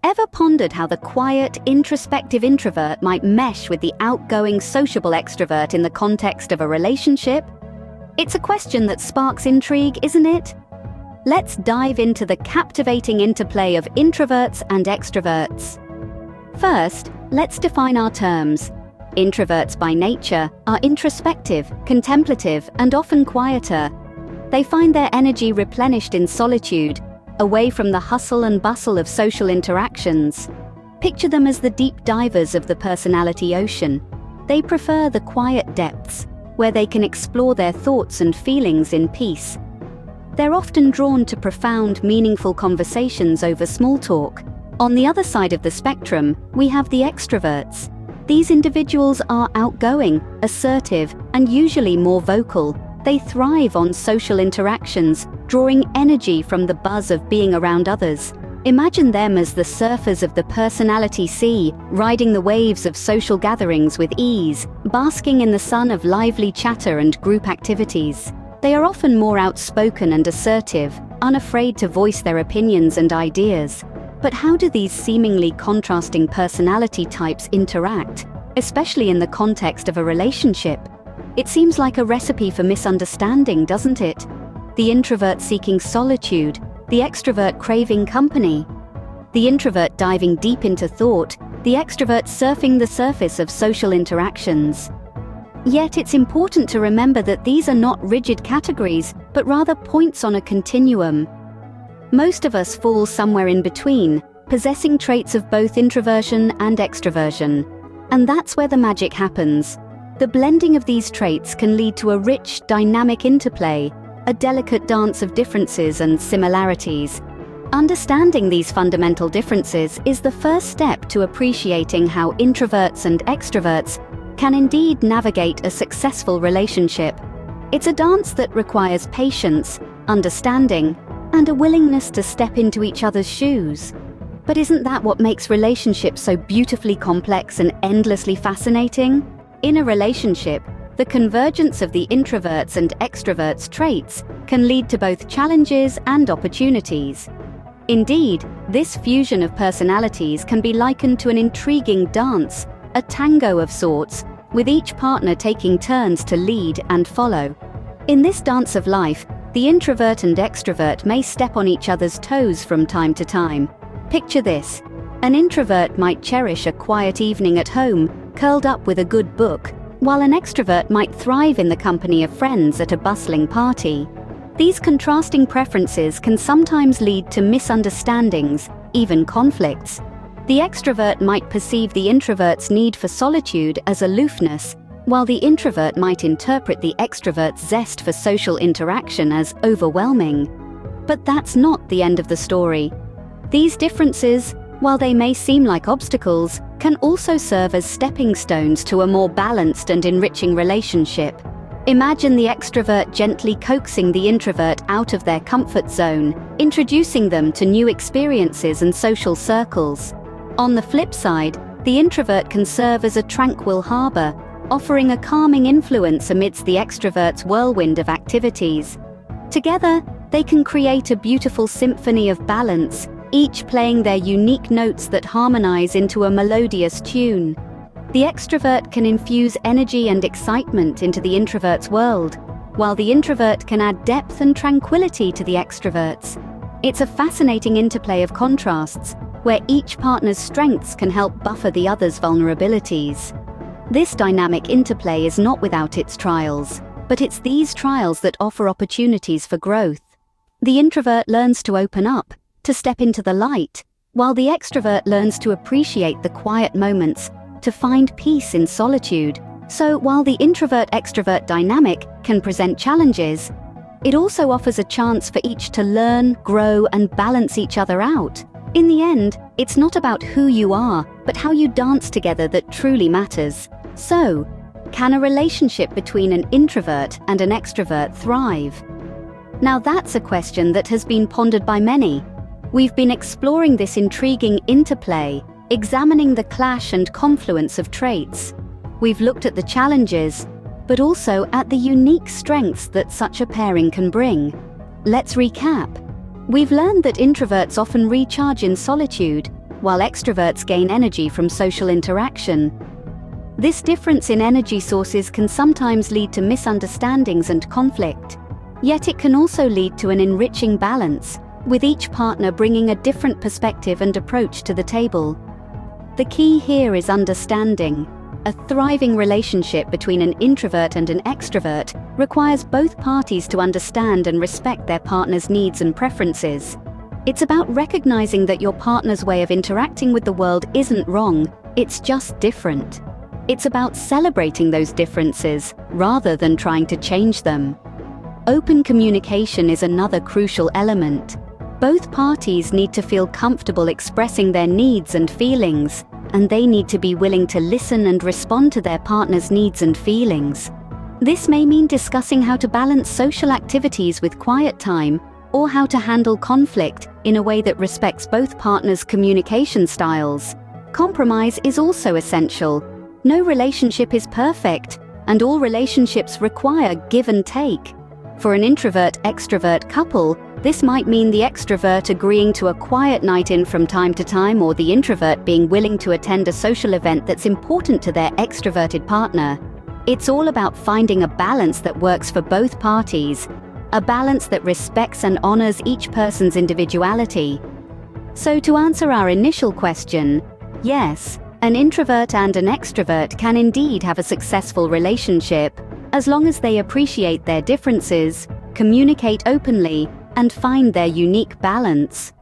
Ever pondered how the quiet, introspective introvert might mesh with the outgoing, sociable extrovert in the context of a relationship? It's a question that sparks intrigue, isn't it? Let's dive into the captivating interplay of introverts and extroverts. First, let's define our terms. Introverts by nature are introspective, contemplative, and often quieter. They find their energy replenished in solitude, away from the hustle and bustle of social interactions. Picture them as the deep divers of the personality ocean. They prefer the quiet depths, where they can explore their thoughts and feelings in peace. They're often drawn to profound, meaningful conversations over small talk. On the other side of the spectrum, we have the extroverts. These individuals are outgoing, assertive, and usually more vocal. They thrive on social interactions, drawing energy from the buzz of being around others. Imagine them as the surfers of the personality sea, riding the waves of social gatherings with ease, basking in the sun of lively chatter and group activities. They are often more outspoken and assertive, unafraid to voice their opinions and ideas. But how do these seemingly contrasting personality types interact, especially in the context of a relationship? It seems like a recipe for misunderstanding, doesn't it? The introvert seeking solitude, the extrovert craving company. The introvert diving deep into thought, the extrovert surfing the surface of social interactions. Yet it's important to remember that these are not rigid categories, but rather points on a continuum. Most of us fall somewhere in between, possessing traits of both introversion and extroversion. And that's where the magic happens. The blending of these traits can lead to a rich, dynamic interplay, a delicate dance of differences and similarities. Understanding these fundamental differences is the first step to appreciating how introverts and extroverts can indeed navigate a successful relationship. It's a dance that requires patience, understanding, and a willingness to step into each other's shoes. But isn't that what makes relationships so beautifully complex and endlessly fascinating? In a relationship, the convergence of the introverts and extroverts traits can lead to both challenges and opportunities. Indeed, this fusion of personalities can be likened to an intriguing dance, a tango of sorts, with each partner taking turns to lead and follow. In this dance of life, the introvert and extrovert may step on each other's toes from time to time. Picture this. An introvert might cherish a quiet evening at home, curled up with a good book, while an extrovert might thrive in the company of friends at a bustling party. These contrasting preferences can sometimes lead to misunderstandings, even conflicts. The extrovert might perceive the introvert's need for solitude as aloofness, while the introvert might interpret the extrovert's zest for social interaction as overwhelming. But that's not the end of the story. These differences, while they may seem like obstacles, can also serve as stepping stones to a more balanced and enriching relationship. Imagine the extrovert gently coaxing the introvert out of their comfort zone, introducing them to new experiences and social circles. On the flip side, the introvert can serve as a tranquil harbor, offering a calming influence amidst the extrovert's whirlwind of activities. Together, they can create a beautiful symphony of balance, each playing their unique notes that harmonize into a melodious tune. The extrovert can infuse energy and excitement into the introvert's world, while the introvert can add depth and tranquility to the extrovert's. It's a fascinating interplay of contrasts, where each partner's strengths can help buffer the other's vulnerabilities. This dynamic interplay is not without its trials, but it's these trials that offer opportunities for growth. The introvert learns to open up, to step into the light, while the extrovert learns to appreciate the quiet moments, to find peace in solitude. So while the introvert-extrovert dynamic can present challenges, it also offers a chance for each to learn, grow, and balance each other out. In the end, it's not about who you are, but how you dance together that truly matters. So, can a relationship between an introvert and an extrovert thrive? Now that's a question that has been pondered by many. We've been exploring this intriguing interplay, examining the clash and confluence of traits. We've looked at the challenges, but also at the unique strengths that such a pairing can bring. Let's recap. We've learned that introverts often recharge in solitude, while extroverts gain energy from social interaction. This difference in energy sources can sometimes lead to misunderstandings and conflict. Yet it can also lead to an enriching balance, with each partner bringing a different perspective and approach to the table. The key here is understanding. A thriving relationship between an introvert and an extrovert requires both parties to understand and respect their partner's needs and preferences. It's about recognizing that your partner's way of interacting with the world isn't wrong, it's just different. It's about celebrating those differences rather than trying to change them. Open communication is another crucial element. Both parties need to feel comfortable expressing their needs and feelings, and they need to be willing to listen and respond to their partner's needs and feelings. This may mean discussing how to balance social activities with quiet time, or how to handle conflict in a way that respects both partners' communication styles. Compromise is also essential. No relationship is perfect, and all relationships require give and take. For an introvert-extrovert couple, this might mean the extrovert agreeing to a quiet night in from time to time, or the introvert being willing to attend a social event that's important to their extroverted partner. It's all about finding a balance that works for both parties, a balance that respects and honors each person's individuality. So to answer our initial question, yes, an introvert and an extrovert can indeed have a successful relationship, as long as they appreciate their differences, communicate openly, and find their unique balance.